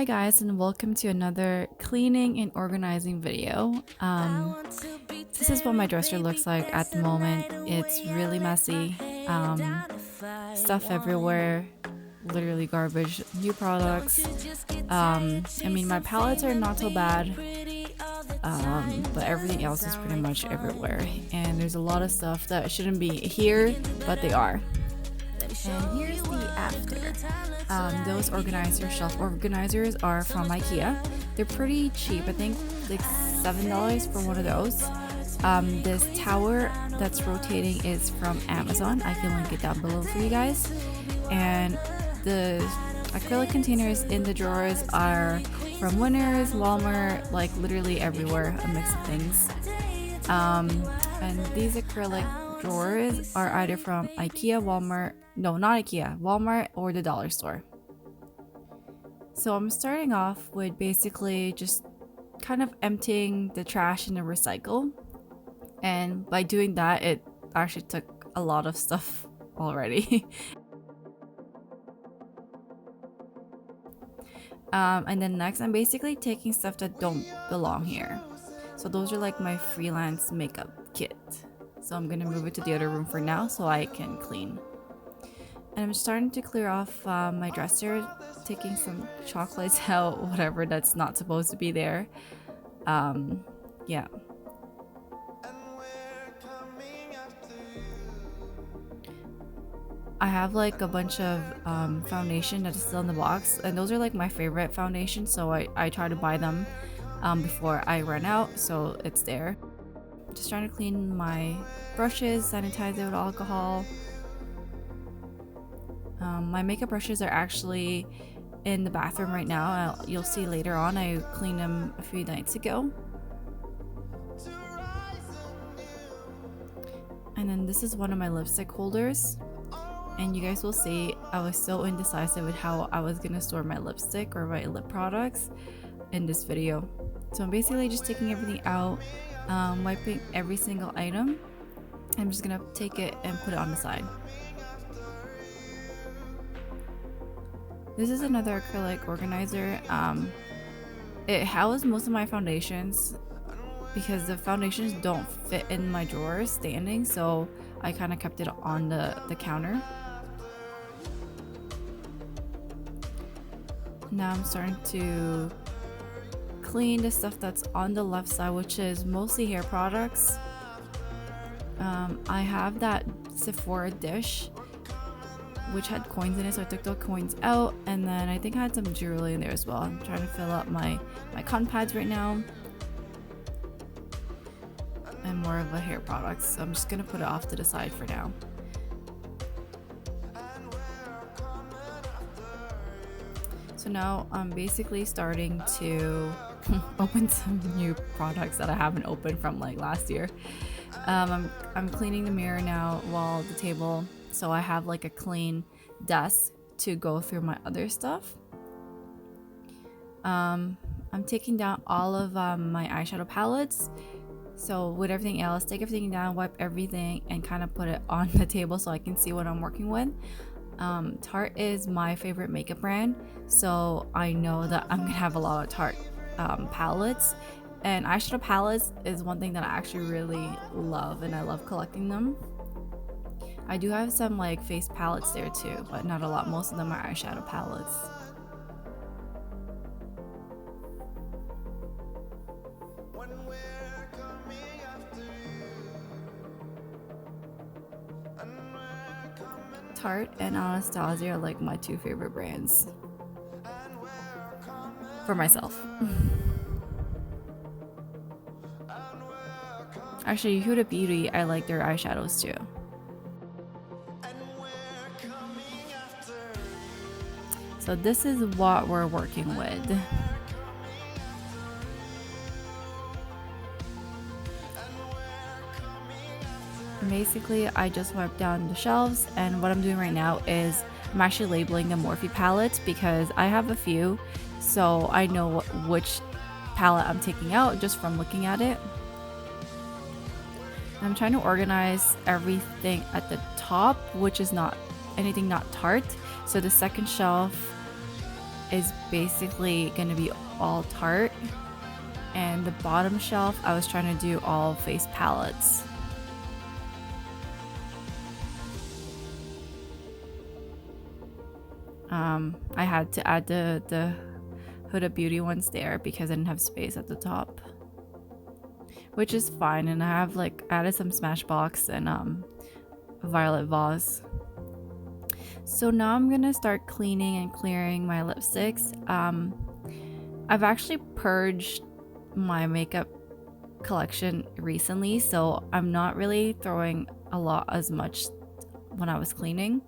Hi guys, and welcome to another cleaning and organizing video. This is what my dresser looks like at the moment. It's really messy, stuff everywhere, literally garbage, new products. I mean, my palettes are not so bad, but everything else is pretty much everywhere, and there's a lot of stuff that shouldn't be here, but they are. And here's the after. Those shelf organizers are from Ikea. They're pretty cheap, I think like $7 for one of those. This tower that's rotating is from Amazon. I can link it down below for you guys. And the acrylic containers in the drawers are from Winners, Walmart, like literally everywhere, a mix of things. And these acrylic drawers are either from Ikea, Walmart, no, not Ikea, Walmart or the dollar store. So I'm starting off with basically just kind of emptying the trash in the recycle. And by doing that, it actually took a lot of stuff already. And then next, I'm basically taking stuff that don't belong here. So those are like my freelance makeup kit. So I'm gonna move it to the other room for now so I can clean. And I'm starting to clear off my dresser, taking some chocolates out, whatever that's not supposed to be there. Yeah. I have like a bunch of foundation that is still in the box, and those are like my favorite foundation, so I try to buy them before I run out, so it's there. Just trying to clean my brushes, sanitize it with alcohol. My makeup brushes are actually in the bathroom right now. You'll see later on, I cleaned them a few nights ago. And then this is one of my lipstick holders. And you guys will see I was so indecisive with how I was gonna store my lipstick or my lip products in this video. So I'm basically just taking everything out, wiping every single item. I'm just gonna take it and put it on the side. This is another acrylic organizer. It housed most of my foundations because the foundations don't fit in my drawers standing, so I kind of kept it on the counter. Now I'm starting to clean the stuff that's on the left side, which is mostly hair products. I have that Sephora dish which had coins in it, so I took the coins out, and then I think I had some jewelry in there as well. I'm trying to fill up my cotton pads right now and more of a hair products, so I'm just gonna put it off to the side for now. So now I'm basically starting to open some new products that I haven't opened from like last year. I'm cleaning the mirror now while the table, so I have like a clean desk to go through my other stuff. I'm taking down all of my eyeshadow palettes. So with everything else, take everything down, wipe everything, and kind of put it on the table so I can see what I'm working with. Tarte is my favorite makeup brand, so I know that I'm gonna have a lot of Tarte palettes. And eyeshadow palettes is one thing that I actually really love, and I love collecting them. I do have some like face palettes there too, but not a lot. Most of them are eyeshadow palettes. Tarte and Anastasia are like my two favorite brands for myself. Actually, Huda Beauty, I like their eyeshadows too. So this is what we're working with. Basically, I just wiped down the shelves, and what I'm doing right now is I'm actually labeling the Morphe palettes because I have a few, so I know which palette I'm taking out just from looking at it. I'm trying to organize everything at the top, which is not anything not Tarte. So the second shelf is basically going to be all Tarte, and the bottom shelf I was trying to do all face palettes. I had to add the Huda Beauty ones there because I didn't have space at the top, which is fine. And I have like added some Smashbox and a violet vase. So now I'm gonna start cleaning and clearing my lipsticks. I've actually purged my makeup collection recently, so I'm not really throwing a lot as much when I was cleaning.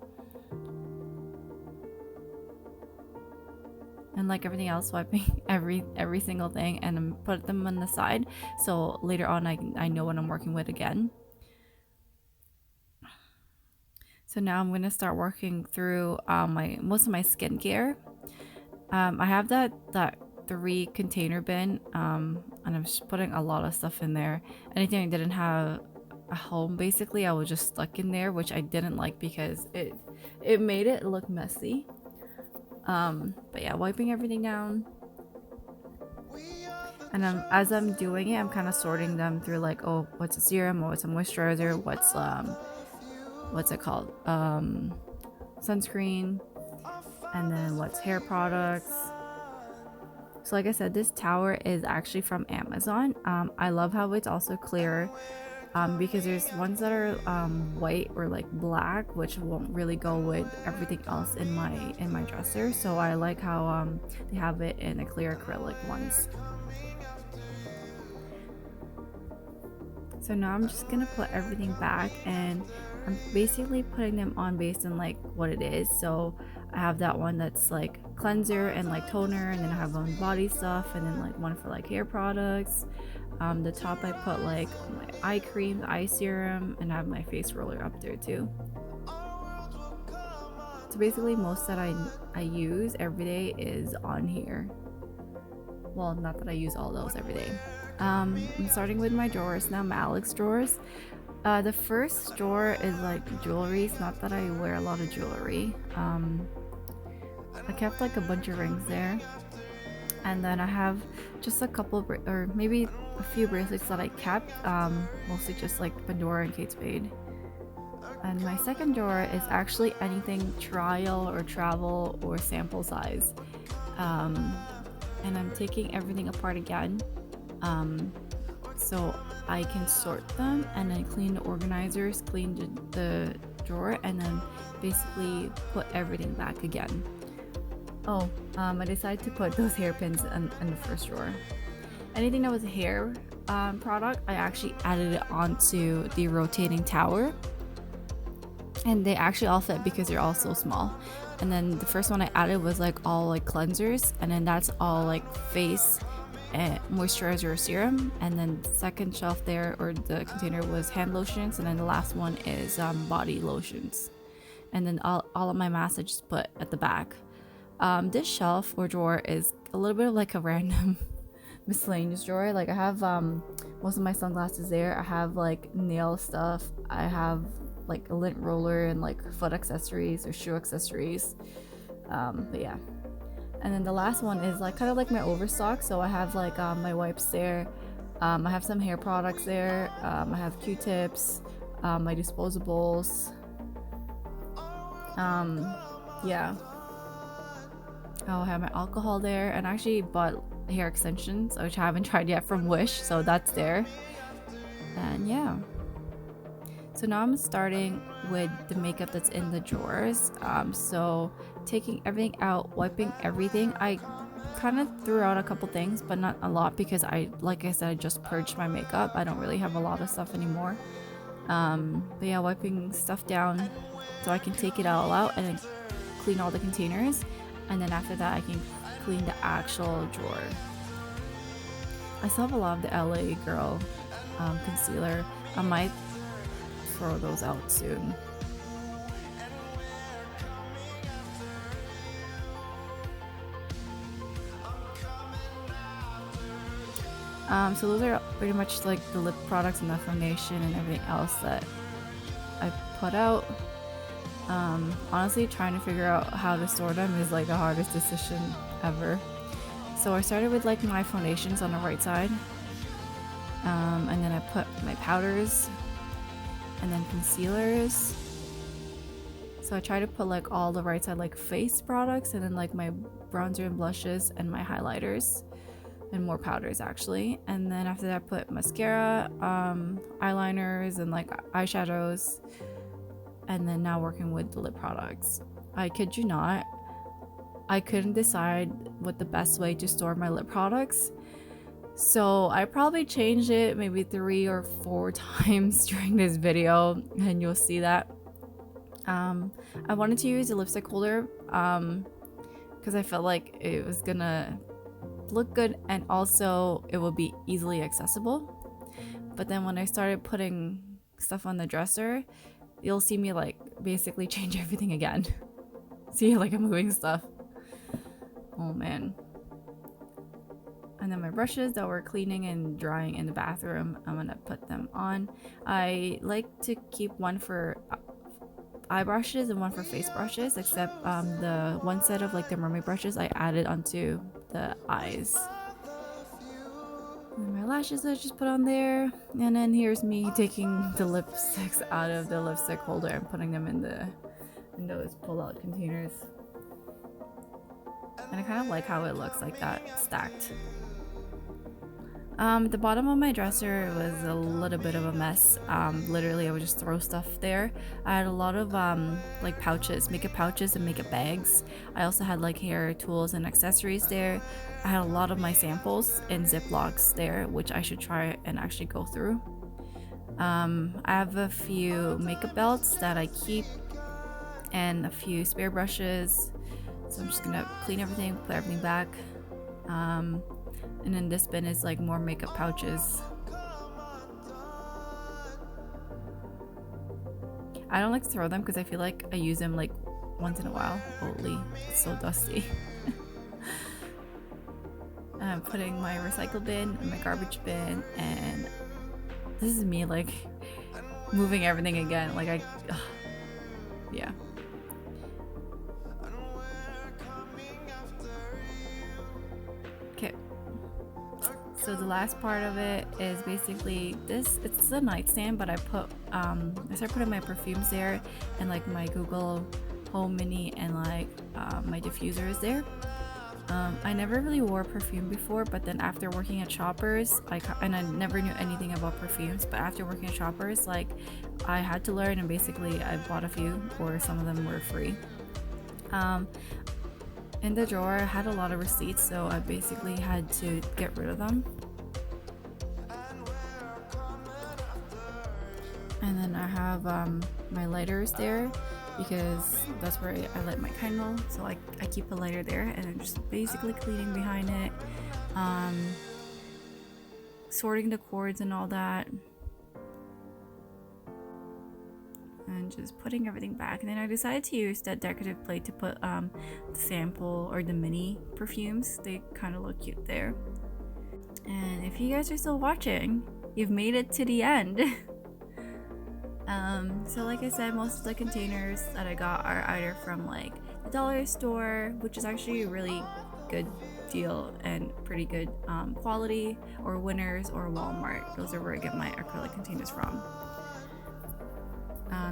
And like everything else, wiping every single thing and put them on the side, so later on I know what I'm working with again. So now I'm gonna start working through most of my skincare. I have that 3 container bin, and I'm just putting a lot of stuff in there. Anything I didn't have a home, basically I was just stuck in there, which I didn't like because it made it look messy. But yeah, wiping everything down, and as I'm doing it, I'm kind of sorting them through, like, oh, what's a serum, or what's a moisturizer, what's it called, sunscreen, and then what's hair products. So like I said, this tower is actually from Amazon. I love how it's also clear, because there's ones that are white or like black, which won't really go with everything else in my dresser. So I like how they have it in a clear acrylic ones. So now I'm just gonna put everything back, and I'm basically putting them on based on like what it is. So I have that one that's like cleanser and like toner, and then I have one body stuff, and then like one for like hair products. The top I put like my eye cream, the eye serum, and I have my face roller up there too. So basically most that I use every day is on here. Well, not that I use all those every day. I'm starting with my drawers now, my Alex drawers. The first drawer is like jewelry. It's not that I wear a lot of jewelry. I kept like a bunch of rings there, and then I have just a couple or maybe a few bracelets that I kept, mostly just like Pandora and Kate Spade. And my second drawer is actually anything trial or travel or sample size, and I'm taking everything apart again, so I can sort them and then clean the organizers, clean the drawer, and then basically put everything back again. Oh, I decided to put those hairpins in the first drawer. Anything that was a hair product, I actually added it onto the rotating tower, and they actually all fit because they're all so small. And then the first one I added was like all like cleansers, and then that's all like face and moisturizer or serum. And then the second shelf there, or the container, was hand lotions, and then the last one is body lotions. And then all of my masks I just put at the back. This shelf or drawer is a little bit of like a random miscellaneous drawer. Like I have most of my sunglasses there. I have like nail stuff. I have like a lint roller and like foot accessories or shoe accessories. But yeah. And then the last one is like kind of like my overstock. So I have like my wipes there. I have some hair products there. I have Q-tips, my disposables. Yeah. Oh, I have my alcohol there, and I actually bought hair extensions, which I haven't tried yet, from Wish, so that's there. And yeah. So now I'm starting with the makeup that's in the drawers. So taking everything out, wiping everything. I kind of threw out a couple things, but not a lot, because like I said, I just purged my makeup. I don't really have a lot of stuff anymore. But yeah, wiping stuff down so I can take it all out and then clean all the containers. And then after that I can clean the actual drawer. I still have a lot of the LA Girl concealer. I might throw those out soon. So those are pretty much like the lip products and the foundation and everything else that I put out. Honestly, trying to figure out how to store them is like the hardest decision ever. So I started with like my foundations on the right side, and then I put my powders and then concealers. So I try to put like all the right side like face products, and then like my bronzer and blushes and my highlighters and more powders actually. And then after that I put mascara, eyeliners and like eyeshadows, and then now working with the lip products. I kid you not, I couldn't decide what the best way to store my lip products. So I probably changed it maybe 3 or 4 times during this video, and you'll see that. I wanted to use a lipstick holder because I felt like it was gonna look good and also it will be easily accessible. But then when I started putting stuff on the dresser, you'll see me like basically change everything again. See, like I'm moving stuff. Oh man. And then my brushes that were cleaning and drying in the bathroom, I'm gonna put them on. I like to keep one for eye brushes and one for face brushes, except the one set of like the mermaid brushes I added onto the eyes. And my lashes I just put on there, and then here's me taking the lipsticks out of the lipstick holder and putting them in those pull-out containers. And I kind of like how it looks like that stacked. The bottom of my dresser was a little bit of a mess. Literally I would just throw stuff there. I had a lot of like pouches, makeup pouches and makeup bags. I also had like hair tools and accessories there. I had a lot of my samples in Ziplocs there, which I should try and actually go through. I have a few makeup belts that I keep and a few spare brushes. So I'm just gonna clean everything, put everything back. And then this bin is like more makeup pouches. I don't like to throw them because I feel like I use them like once in a while. Holy, it's so dusty. I'm putting my recycle bin in my garbage bin, and this is me like moving everything again. Like yeah. Okay. So the last part of it is basically this. It's the nightstand, but I started putting my perfumes there and like my Google Home Mini and like my diffusers there. I never really wore perfume before, but then after working at Shoppers, and I never knew anything about perfumes, but after working at Shoppers, like I had to learn, and basically I bought a few, or some of them were free. In the drawer I had a lot of receipts, so I basically had to get rid of them. And then I have my lighters there because that's where I light my candle, so I keep a lighter there, and I'm just basically cleaning behind it, sorting the cords and all that, and just putting everything back. And then I decided to use that decorative plate to put the sample or the mini perfumes. They kind of look cute there. And if you guys are still watching, you've made it to the end. So like I said, most of the containers that I got are either from like the dollar store, which is actually a really good deal and pretty good quality, or Winners or Walmart. Those are where I get my acrylic containers from.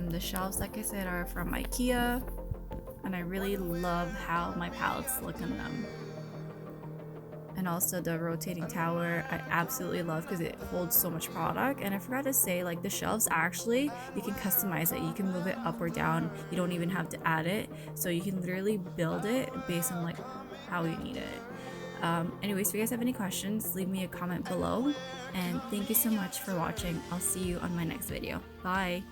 The shelves, like I said, are from Ikea, and I really love how my palettes look in them. And also the rotating tower I absolutely love because it holds so much product. And I forgot to say, like the shelves, actually you can customize it. You can move it up or down. You don't even have to add it, so you can literally build it based on like how you need it. Anyways, if you guys have any questions, leave me a comment below, and thank you so much for watching. I'll see you on my next video. Bye.